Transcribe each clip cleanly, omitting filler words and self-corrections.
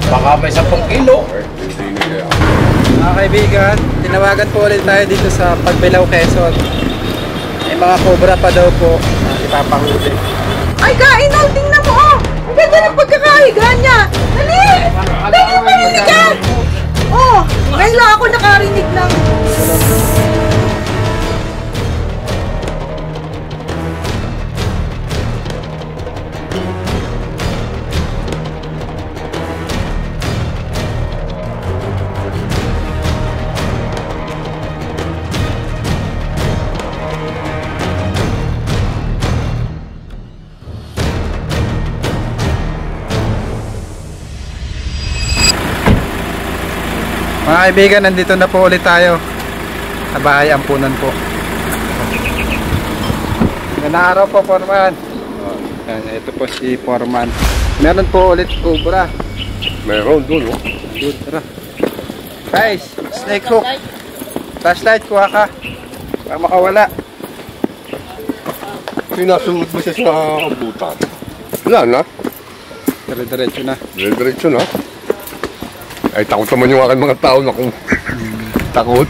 Baka may 10 kilo. Mga kaibigan, tinawagan po ulit tayo dito sa Pagbilao, Quezon. May mga cobra pa daw po ipapahuli. Ay, Kainol, tingnan mo, oh! Ang ganda ng pagkakahiga niya! Dali! Dali mo mahiligan! Oh, ngayon lang ako nakarinig lang. Mga kaibigan, nandito na po ulit tayo sa bahay ampunan po. Magandang araw po, Foreman. Ito po si Foreman. Meron po ulit cobra. Meron dun, oh. Doon, tara. Guys, snake hook. Flashlight, kuha ka. Para makawala. Sinasunod mo siya sa kabutan. Wala na. Dire-diretso na. Diretso na. Ay, takot naman yung aking mga tao na kung takot.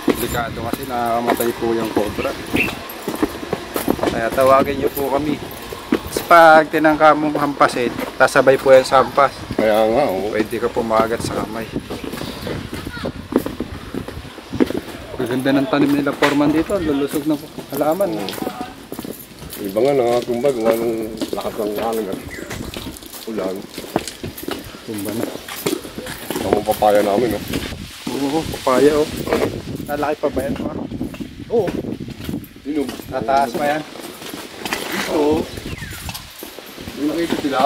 Delikado kasi nakakamatay po yung cobra. Kaya tawagin niyo po kami. Tapos pag tinangka mong hampasin, tasabay po yan sa hampas. Kaya nga, oh. Pwede ka pumagat sa kamay. Maganda ng tanim nila, Foreman, dito. Lulusog ng halaman. Iba nga nakatumbag, walang lakas ng hangin at ulan. Tumba na. Ang papaya namin, oh. Oo, papaya, oh. Nalaki pa ba yan? Oo. Yun, Tataas pa yan. dito. Yung nakita sila.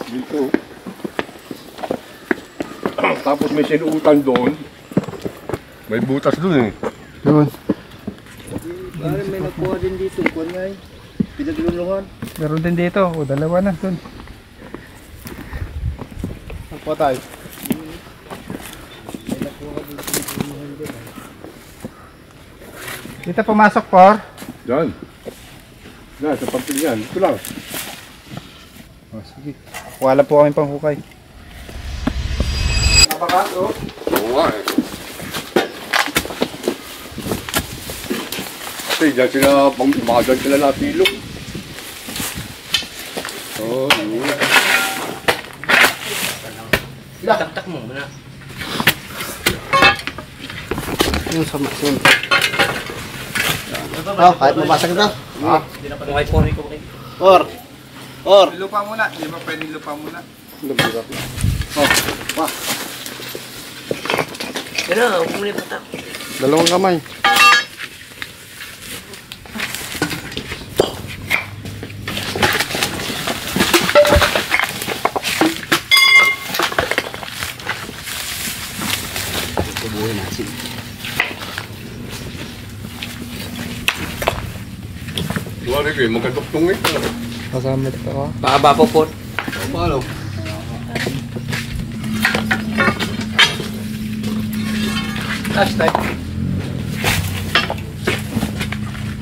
Dito. Tapos may sinuutan doon. May butas doon, eh. Doon. Bakit may nakuha din dito? Kuwan nga eh. Pinaglulungan. Meron din dito. O, dalawa na. Doon. Apa tayo? May nakuha din pinaglulungan din. Dito pumasok, Por. Diyan. Diyan, sa papel yan. Dito lang. O, sige. Wala po kami pang hukay. Nabakas, oh. Oo nga, eh. Kasi dyan sila, mga dyan sila napilok. Oo, yun. Tak-tak mo muna. Yung sama. Oh, kahit mabasag na. Ha? Hindi na pa nung iPhone ko. Or! Lupa muna. Di ba pwede lupa muna? Oh, pa. Yan na, huwag mo na patak. Dalawang kamay. Tubuhin natin. Wala kayo, magkaduktong ito. Kasama ito ako. Pakaba po po. Paano? Flashlight.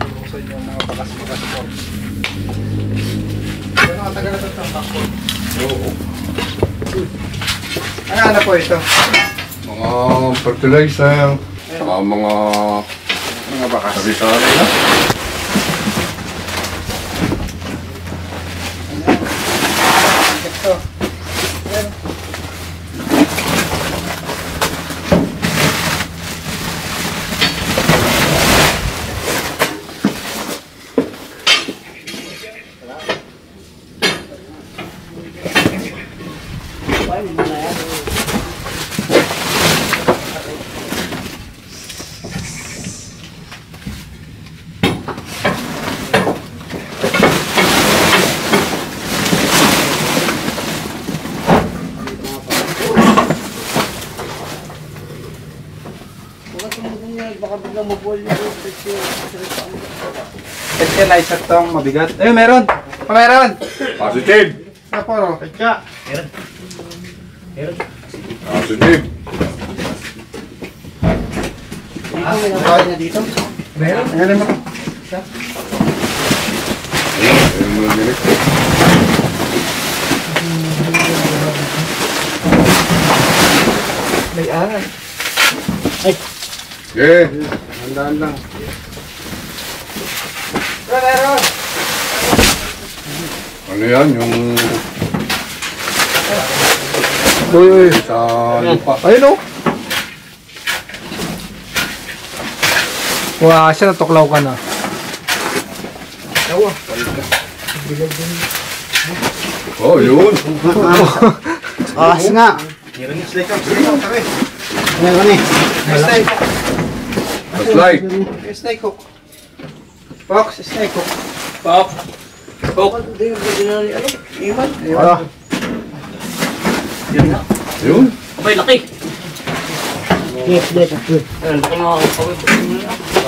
Buksan yung mga bakas-bakas po. Pero matagal na ito ang backboard. Oo. Ano po ito? Mga fertilizer, saka mga bakas. sari-sari na. Ito. Ayan. Baka biglang mabuhol yung Fertilizer tong mabigat. Ayun, meron. Meron. Positive! Kaporo. Meron. Positive! Kaya na dito. Meron? Meron mo. May aral. Yeah. Handaan lang. Ano yan? Yung Uy, sa lupa. ayun o. Wow, siya natuklaw ka na. Oh, yun. Ahas nga. Slide. Snake hook. Fox, snake hook. Pop. Iman. Ah, Yun. Abay, laki.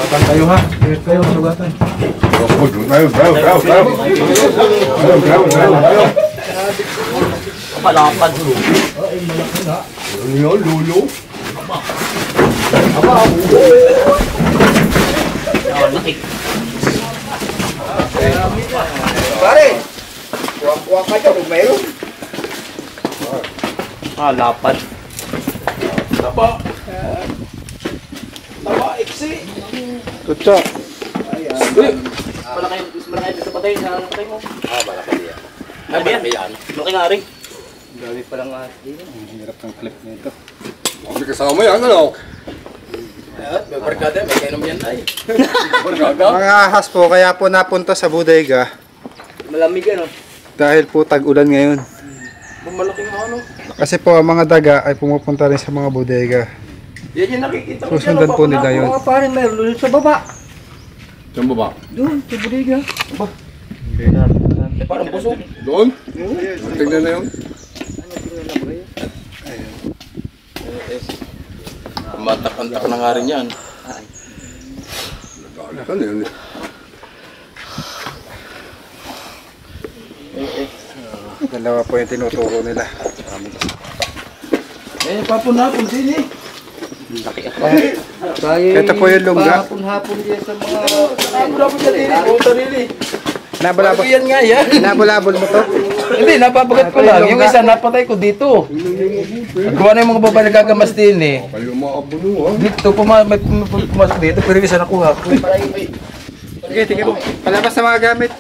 sugatan kayo ha. Ingat kayo, sugatan. Oh, doon tayo. Tayo. Palapad. Ano yun, lulo? Laki. Pare. Kuha ka dyan kung mayroon. Lapad. Tutsa. Malaki sa patay. Sa patay mo. Malaki yan. Malaki yan. Malaki nga rin. Dami palang ahas dito. Ang hirap ng clip nito. Hindi kasama yan, ano? May barkada. May kainom yan ay. Mga ahas po, kaya po napunta sa bodega Malamig yan. dahil po tag-ulan ngayon. Malaki nga ano. Kasi po ang mga daga ay pumupunta rin sa mga bodega. Yan yung nakikita ko. Susundan po nila yun. Mga pare, mayroon doon sa baba. Saan ba ba? Doon, sa Buriga. Parang busog. Doon? Tingnan na yun. Matak-antak na nga rin yan. Saan yun? Dalawa po yung tinuturo nila. Papunapon din eh. Ito po yung lungga. Hapon-hapon din sa mga... Napapagod yan din. Oo, sarili. Nabalabol. Yan nga yan. Nabalabol mo to? Hindi, napapagat ko lang. Yung isa, napatay ko dito. Gawa na yung mga babae nagagamas din eh. Kayo maabuno, ha? Dito, may pumasok dito, pero yung isa nakuha ko. Sige, tingin mo. Palabas na mga gamit.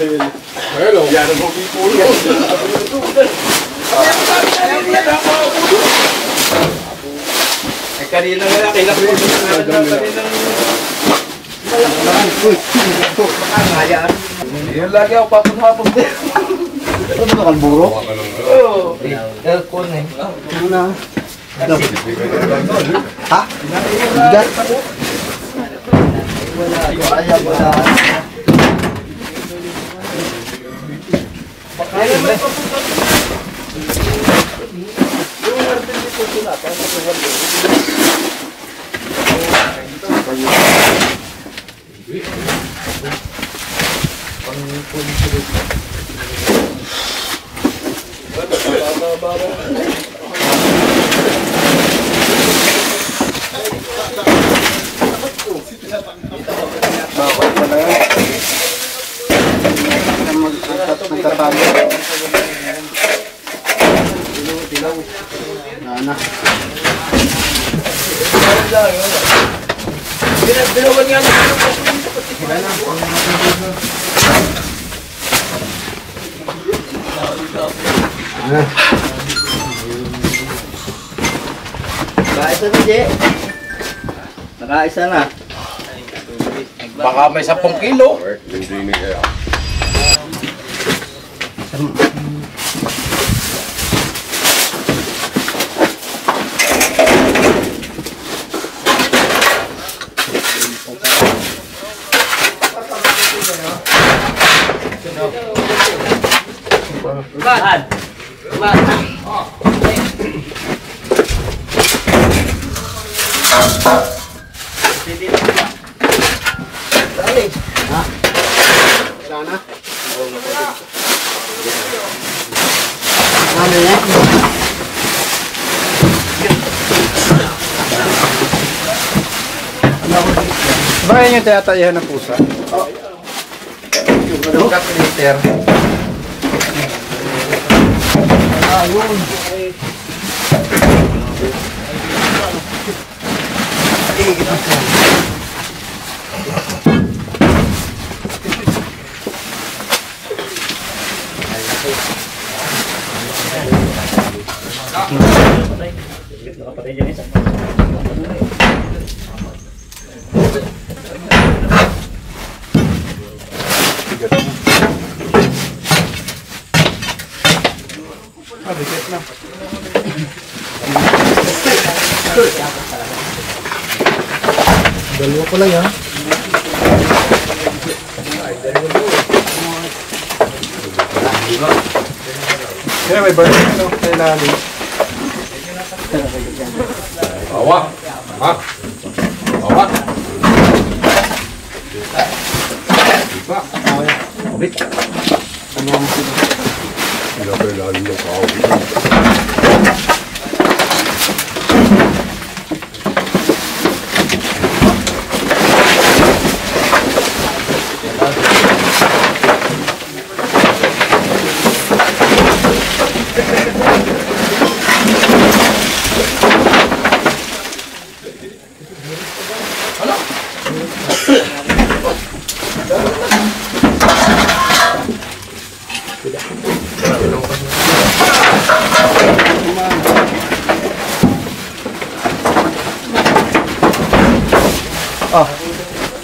Hello. Yan ang hubi po yun. Eh, kanina nga, kailangan yun lagi ako papun-hapon din. Ano ba kang buro? Oo. Aircon eh. Ano? Ha? Bigat? Ayaw ba na? Binawan nga naman. Nakaisa na, Je. Nakaisa na. Baka may 10 kilo. Hindi ni kaya. Bahan. Bahan. Ba yan yung tinatayahan ng pusa? Yung calculator. Dalawa ko lang yan. Kaya may burn ano, sa ilalim. Awa! Ha? Awa! Sila pa ilalim ng kahoy.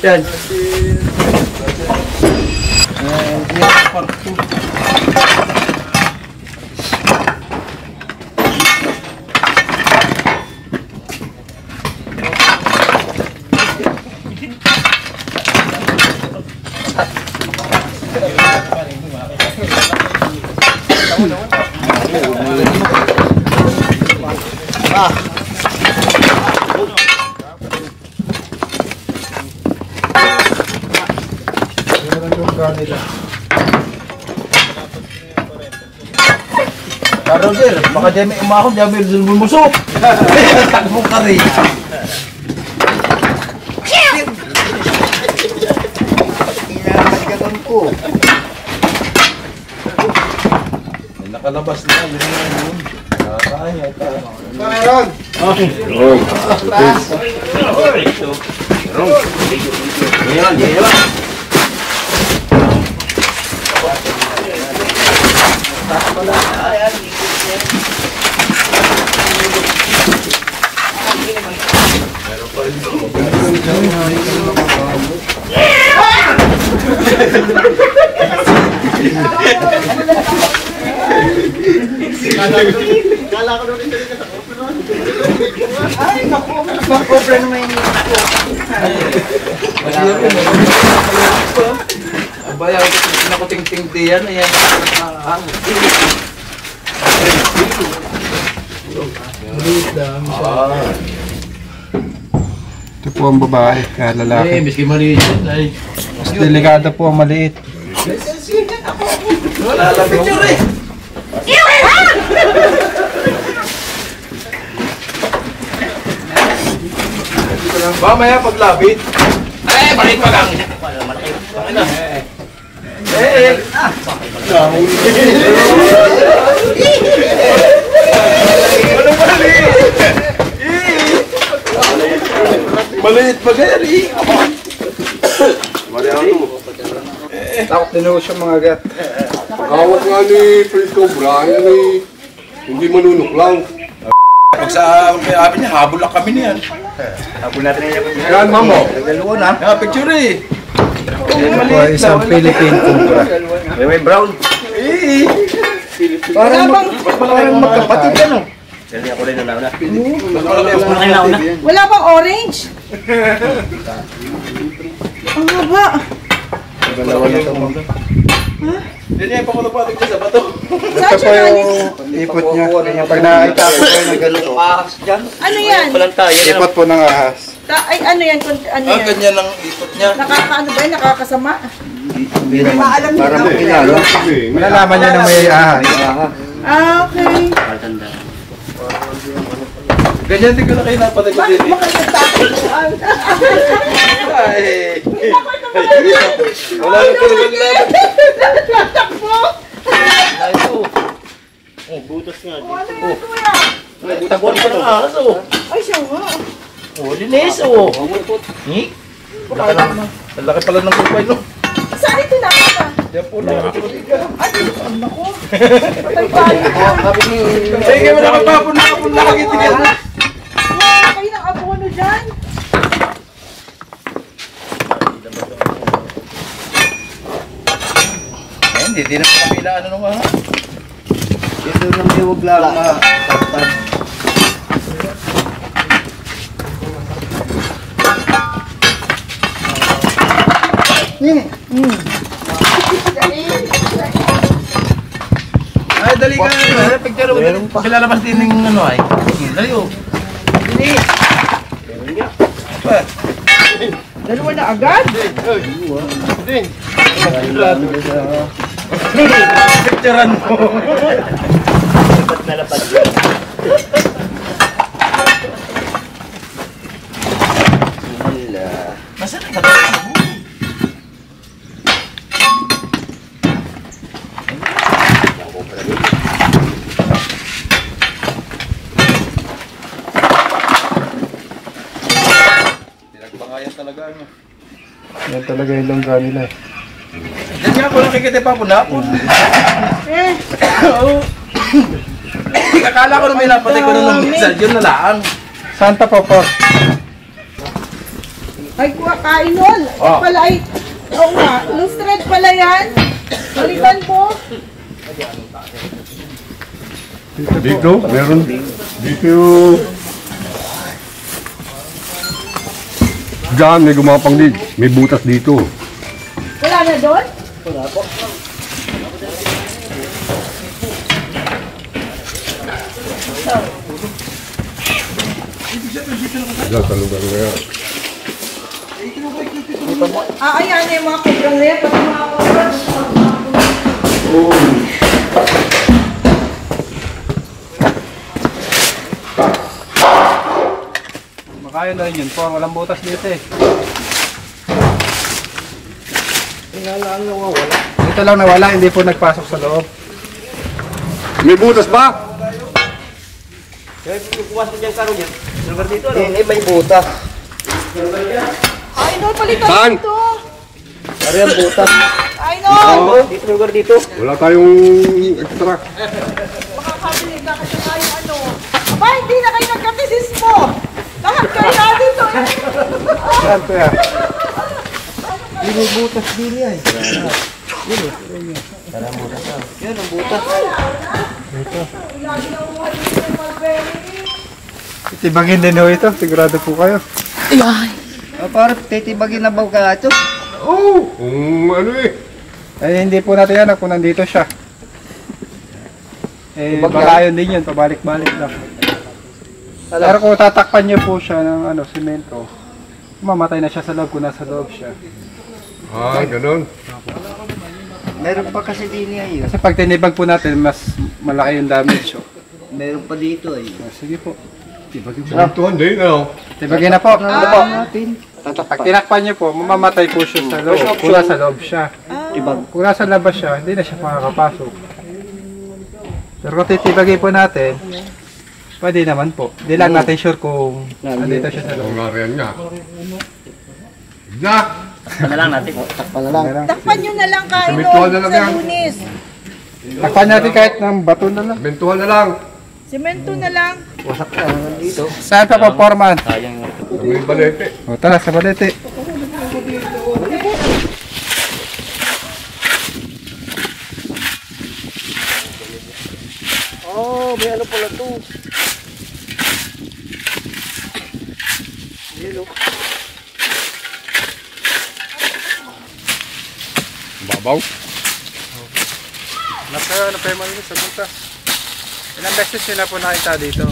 Yan. Parang sir, baka dyan may umahon, dyan may lumusok. Takbo ka rin. Inakagatan ko. Nakalabas na, yun na yun. Kaya, Meron! Kala ko doon ito sa ay, naku, mag-offer naman yung abaya, nakuting-ting diyan, ayan. Ito po ang babae, kaya lalaki. miski maliit yun, ay. Mas delikado po ang maliit. Wala lang picture eh. Mamaya paglapit. Balik pa gang. Maliit pa gari. Mali ano? Takot din ho siya mga gat. Pagkawat nga ni Prince Cobra, yan ay hindi manunok lang. Pag sa amin niya, habol lang kami niyan. Yan, mamo. dalawa na. Picture eh. Ito po ay isang Philippine Cobra. May brown. Parang magkapatid yan o. Wala bang orange? Ang haba. Dalawa na ito. Yan yung pakulopatik niya sa bato. Ito po yung ipot niya. Pag nakakita po kayo ng ganito. Ano yan? Ipot po ng ahas. Ay, ano yan? Ano yan? Ganyan ang ipot niya. Nakakaano ba yan? Nakakasama? Parang kilala. Malalaman niyo na may ahas. Okay. Ganyan din ko na kayo napatay ko Bakit din. mo kayo nagtatapuan? Ay. Wala na tatakbo. Ay, ito. Oh, butas nga. Ano yun, kuya? Ay, tabuan pa ng ahas, oh. Ay, siya nga. Oh, linis, oh. Ni? Ang laki pala ng kupay, no? Saan ito nakita? Diyan po na. Ay, ano ko? Patay tayo. Ay, kayo mo nakapapon na kapon na kagitigil. Wala kayo ng abono dyan. Ay, hindi na kami na ano nung ahas. Ito nang iwag lang matagtag. Ay, dali ka. Picture mo. Kilalabas din ng ano ay. Dali, oh. Dali. Pa. Dalawa na agad. Picturean mo. Masarap ka ba? Pinagbangayan talaga ano. Yan talaga yung longga nila eh. Yan nga po nakikita pa po na po. Oo. Akala ko na may napatay ko na ng minsan. Yun na lang. Saan pa po po? Ay, kuha kainol. Oh. Pala ay, oo nga, lustred pala yan. Balikan mo. Dito, meron. Dito. Diyan, may gumapang din. May butas dito. Wala na doon? Diyan, sa lugar na yan. Ayan na yung mga kubrang na yan. Pati mga kubrang. Makaya na rin yun po. Walang butas dito eh. Dito lang nawala. Hindi po nagpasok sa loob. May butas ba? May butas. Kainol, palitan Saan? dito. Ano yung butas? Kainol. Dito may lugar dito. Wala tayong extra. Makakabili na kasi tayo ano. Aba, hindi na kayo nagkatisismo. Lahat kayo na dito. Saan po yan? Hindi may butas din yan. Yan ang butas. Lagi na umuha dito ng mulberry. Titibagin din ho ito. Sigurado po kayo. Parang titibagin na ba ka ito? Oo. Ano eh. Eh hindi po natin yan kung nandito siya. Eh bakayon din yun. Pabalik-balik lang. Pero kung tatakpan niyo po siya ng ano, semento, mamatay na siya sa loob kung nasa loob siya. Ah, ganun. Meron pa kasi din yan. Kasi pag tinibag po natin, mas malaki yung damage. Oh. Meron pa dito eh. Sige po. Tibagin po. Ito, hindi na. Tibagin na po. natin. Pag tinakpan niyo po, mamamatay po siya sa loob. Kung nasa loob siya. Tibag. Kung nasa labas siya, hindi na siya makakapasok. Pero kung titibagin po natin, pwede naman po. Hindi lang natin sure kung nandito siya sa loob. Ang ngarian niya. Na! Meron. Takpan nyo na lang kainol Semento na lang sa yan. Lunes. Takpan natin kahit ng bato na lang. Bentuhan na lang. Semento na lang. Wasak na dito. Saan pa po, Foreman? May balete. O tara, sa balete. Oh, may ano pala to. Babaw. Nasa ano pa yung malinis sa butas. Ilang beses sila po nakita dito.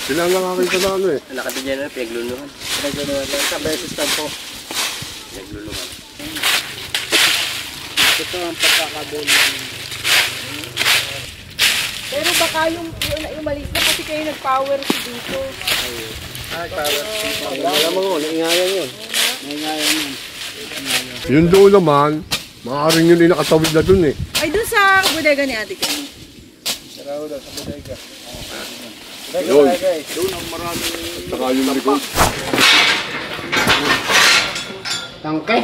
Sila lang nakita na ano eh. Nakatidyan na, pinaglulungan. Pinaglulungan lang. Sa beses lang po. Pinaglulungan. Ito ang pagkakabon. Pero baka yung maliit na kasi kayo nag-power si dito. Alam mo, naingayan yun. Yung doon naman, maaaring yun yung nakatawid na dun eh. Ay, dun sa bodega ni ate Ken. Yun. Doon ang maraming... Saka yung likod. Tangke.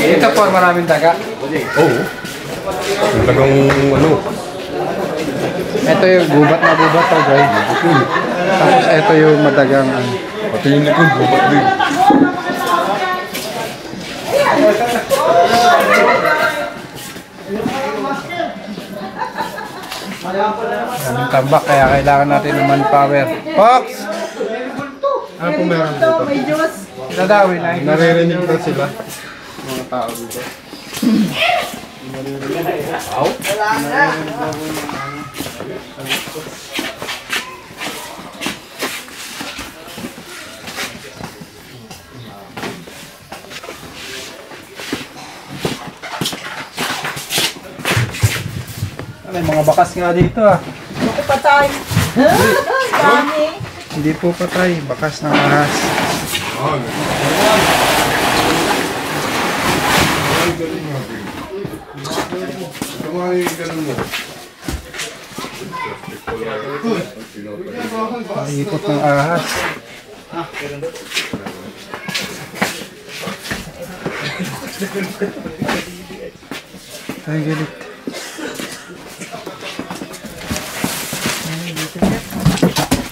Ito po maraming daga. Oo. Talagang ano. Ito yung gubat na gubat to guys. Tapos ito yung madagang Pati yung likod, bubat din. daming tambak kaya kailangan natin ng manpower. Fox! Ano po meron dito? May Diyos. Nadawin ay. Naririnig na sila. Mga tao dito. Wala na. May mga bakas nga dito ah. Ako patay. Dami. Hindi po patay. Bakas ng ahas. Ikot ng ahas. Ay, galit.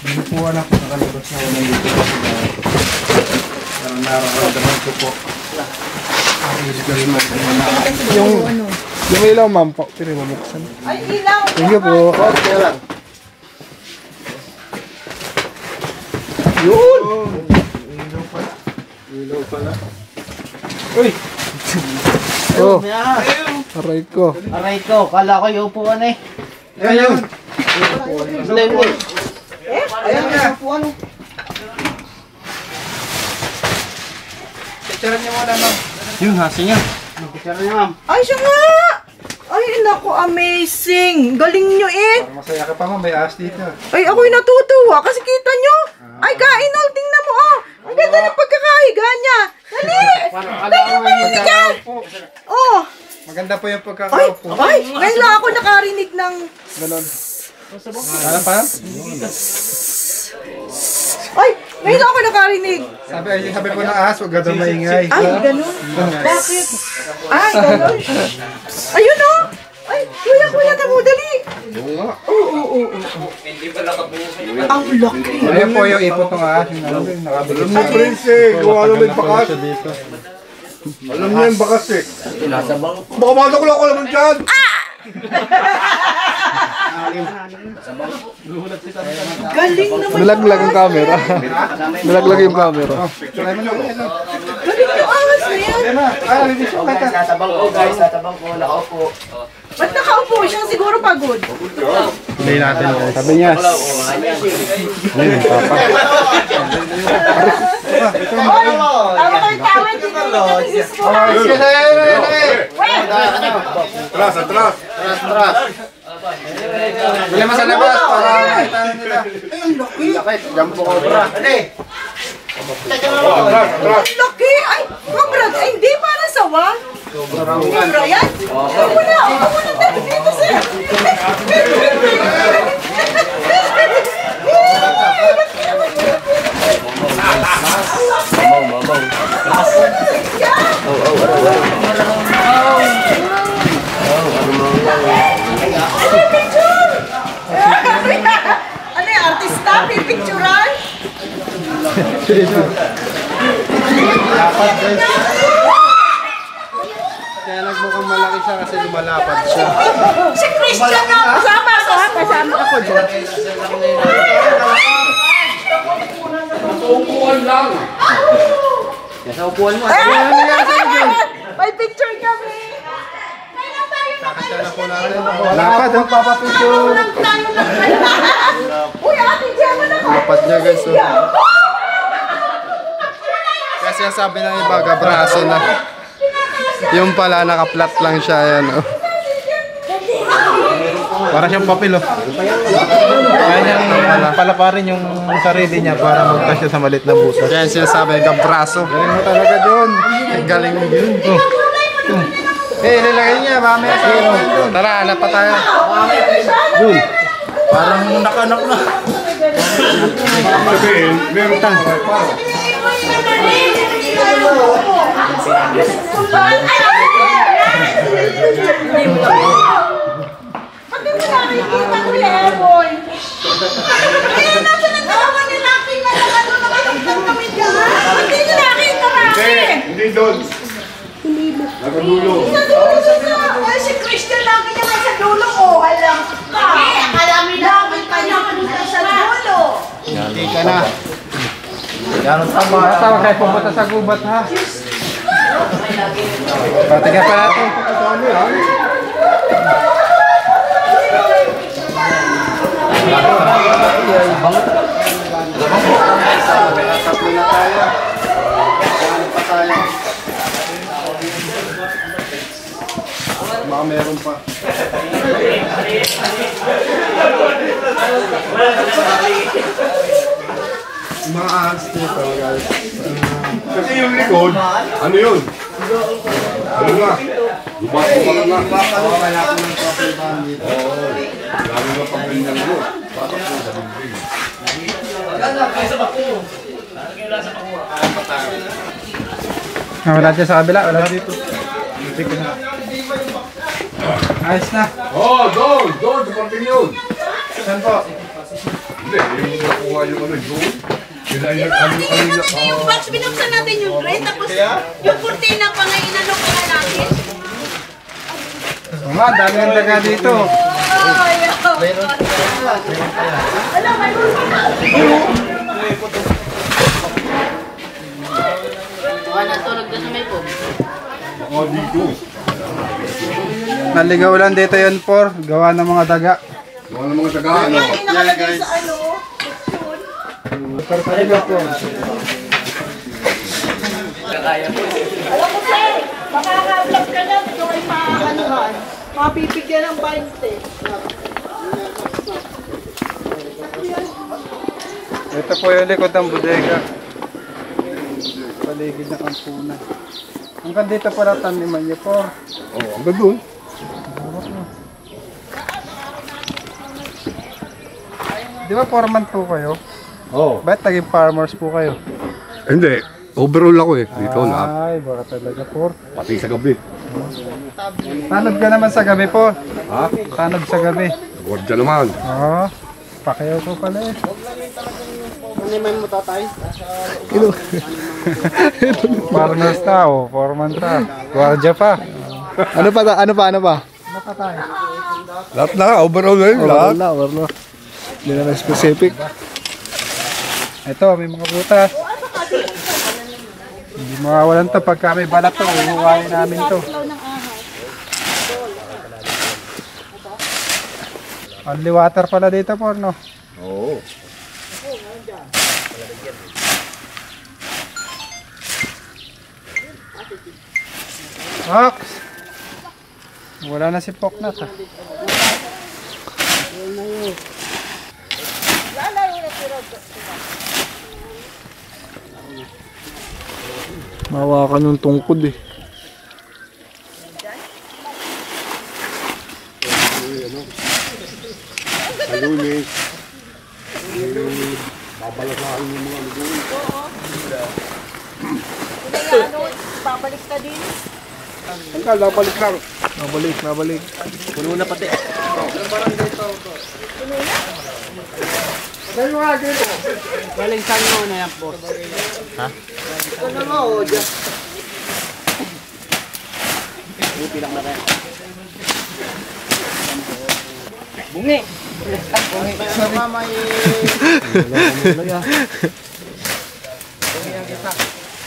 Binupuan ako nakalabas na ako dito kasi parang nararamdaman ko po. Yung ilaw ma'am po, pinamamuksan. Ay, ilaw. Thank you po. Okay lang. Yun! Ilaw pala. Uy! Oh, aray ko. Aray ko, kala ko yung upuan eh. Ayun! Ayan na. Ano? Picturean niyo muna ma'am. Yung hasi niya. Picture niya, ma'am. Ay, siya nga. Ay, naku, amazing. Galing nyo eh. Parang masaya ka pa ma'am, may ahas dito. Ay, ako'y natutuwa kasi kita nyo. Ay, Kainol, tingnan mo oh. Ang ganda ng pagkakahiga niya. Dali! Dali mo ka! Oh! Maganda po yung pagkakaupo. Ay, ngayon lang ako nakarinig ng... Ganon. Alam pa? Ay, ngayon lang ako nakarinig. Sabi po ng ahas, huwag ka daw maingay. Ay, ganun. Bakit? Ay, ganun. Ayun oh. Ay, kuya, tamo, dali. Oo. Ang laki. Ayun po yung ipot ng ahas. Yung nakabilis. Alam mo, Prince eh. Gawa naman yung bakas. Alam niya yung bakas eh. Baka matakulak ko naman dyan. Galing naman. Nalaglag ang camera. Nalaglag yung camera. Galing yung ahas na yan. Tatabang ko, guys. Tatabang ko. Nakaupo. Ba't nakaupo siya? Siguro pagod. Hindi natin. Sabi niya, Tama kayo tawad. Atras, atras. Bili mo sa labas para makita nila. Jampo cobra. Ang laki! Ay, cobra! Ay, hindi para sawa. Cobra yan? Ako muna dali dito, sir. Ano yung artista? Pipicturan? siya kasi lumalapad siya. Si Christian na kasama ko ha. Kasama ako dyan. Upuan lang. Nasa upuan mo. May picture kami. Lapad, oh. Papapicture. Uy, ate Gemma na. Lapad niya guys. Oh. Kasi ang sabi ng iba, gabraso na. Yung pala, nakaplat lang siya. Yan, oh. Para siyang papel, oh. Kaya niyang palaparin yung sarili niya para magkasya sa malit na butas. Kaya sinasabi, gabraso. Galing mo talaga yun. Galing mo yun. Nilagay niya, mamaya sa iyo. Tara, hanap pa tayo. Uy, parang nakanak na. Sabihin, meron tang. Pati mo nakikita ko yan, boy. Ayun, nasa nagkawa ni Lucky na nakalagtan kami dyan. Hindi nyo nakita, Lucky. Hindi doon. Nakadulo. Sa dulo siya. Ay, si Christian Lucky niya nasa dulo. Oh, alam ka. Lucky ka niya sa dulo. Hindi ka na. Tama kayo pumunta sa gubat, ha? Patingin pa natin. Tatlo na tayo. Ano pa tayo? Baka meron pa. Mga ahas dito, guys. Kasi yung likod, ano yun? Ano nga? Lubat-lubat na. Baka wala ko ng coffee ban dito. Lalo na pag ganyan mo. Batak mo sa bibig. Wala dyan sa kabila, wala dito. Ayos na. Oh, doon! Doon! Sa parting yun! Saan po? Hindi, yung nakuha yung ano, doon. Sila yung kanina. Yung box, binuksan natin yung tray. Tapos yung kurtina pa ngayon, inano pa nga natin. Mga, dami ang daga dito. Mayroon pa. Wala, mayroon pa. Oh, dito. Naligaw lang dito yun, por. Gawa ng mga daga. Gawa ng mga taga, ano? Yan, nakalagay sa ano. Naligaw po. Alam mo, sir, makaka-vlog ka na. Ito kayo makakanuhan. Mapipigyan ng 20. Ito po yung likod ng bodega. Paligid ng kampunan. Hanggang dito pala taniman niyo po. Oh, hanggang doon. Di ba foreman po kayo? Oo. Ba't naging farmers po kayo? Hindi. Overall ako eh. Dito na. Ay, baka talaga po. Pati sa gabi. Tanod ka naman sa gabi po. Ha? Tanod sa gabi. Gordya naman. Oo. Pakayaw ko pala eh. Farmers na oh. Foreman ta. Guardia pa. Ano pa? Ano pa tayo? Lahat na. Overall na yun. Lahat. Wala. Hindi naman specific. Ito, may mga butas. Hindi mawawalan to pagka may balat to. Uhuwain namin to. Only water pala dito po, no? Oo. Ox! Wala na si Poknat ha. Mawakan yung tungkod eh. Halunis. Babalasahan yung mga lugoy. Babalik ka din. Hanggang nabalik lang. Nabalik. Puno na pati. Galing saan mo na yan po? Ha? Buti lang na rin. Bungi.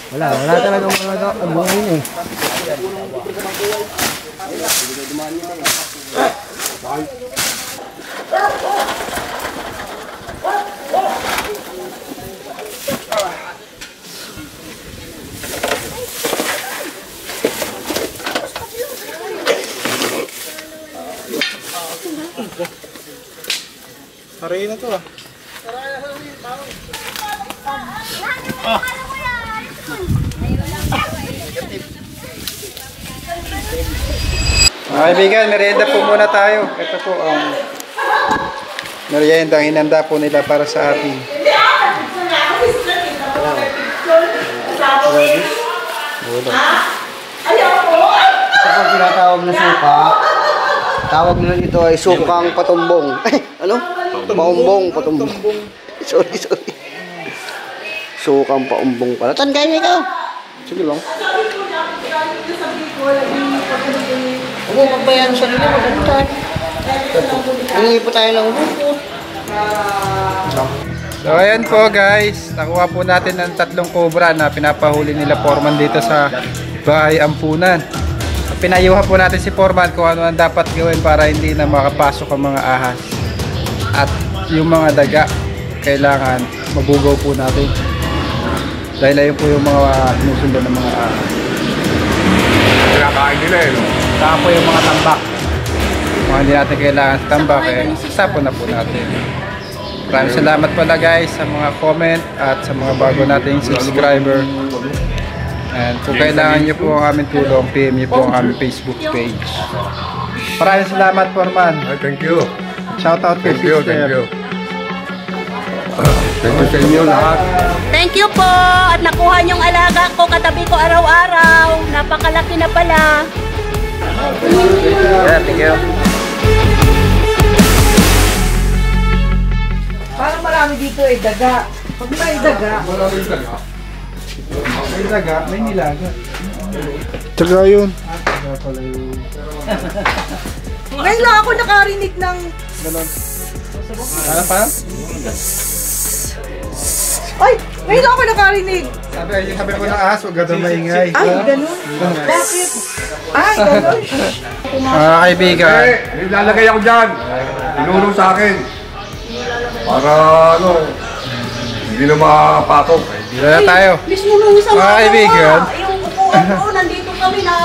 Wala talagang mga bungi eh. Haray na to ah. Mga kaibigan, merienda po muna tayo. Ito po ang merienda, hinanda po nila para sa atin. Ito po tinatawag na suka. Tawag nila dito ay sukang patumbong. Ay, ano? Paumbong, patumbong. Sorry. Sukang paumbong pala. Tan kayo ikaw? Sige lang. Huwag mo magbayan sa nila, maganda. Hingi po tayo ng bukot. So ayan po guys, nakuha po natin ng 3 cobra na pinapahuli nila Foreman dito sa bahay ampunan. Pinayuhan po natin si Foreman kung ano ang dapat gawin para hindi na makapasok ang mga ahas. At yung mga daga, kailangan mabugaw po natin. Dahil ayun po yung mga sinusundan ng mga ahas. Kinakain nila eh, no? Saka po yung mga tambak. Kung hindi natin kailangan sa tambak, sapon na po natin. Maraming salamat pala guys sa mga comment at sa mga bago nating subscriber. And kung kailangan nyo po ang aming tulong, PM nyo po ang aming Facebook page. Maraming salamat, Foreman. Thank you. Shoutout kay Thank you. Sister. Thank you sa inyo lahat. Thank you po. At nakuha niyong alaga ko, katabi ko araw-araw. Napakalaki na pala. Yeah, thank you. Parang marami dito ay daga. Pag may daga. May daga, may nilaga. Tsaka yun. Ngayon lang ako nakarinig ng... Ano pa? Ay! Ngayon lang ako nakarinig. Sabi ko na ahas, huwag ganun maingay. Ay, ganun. Bakit? Ay, ganun. Mga kaibigan, Ilalagay ako dyan. Tinulong sa akin. Para ano, hindi na mapasok. dito na tayo. Mismo nung isang Mga kaibigan. Yung upuan ko, nandito kami na...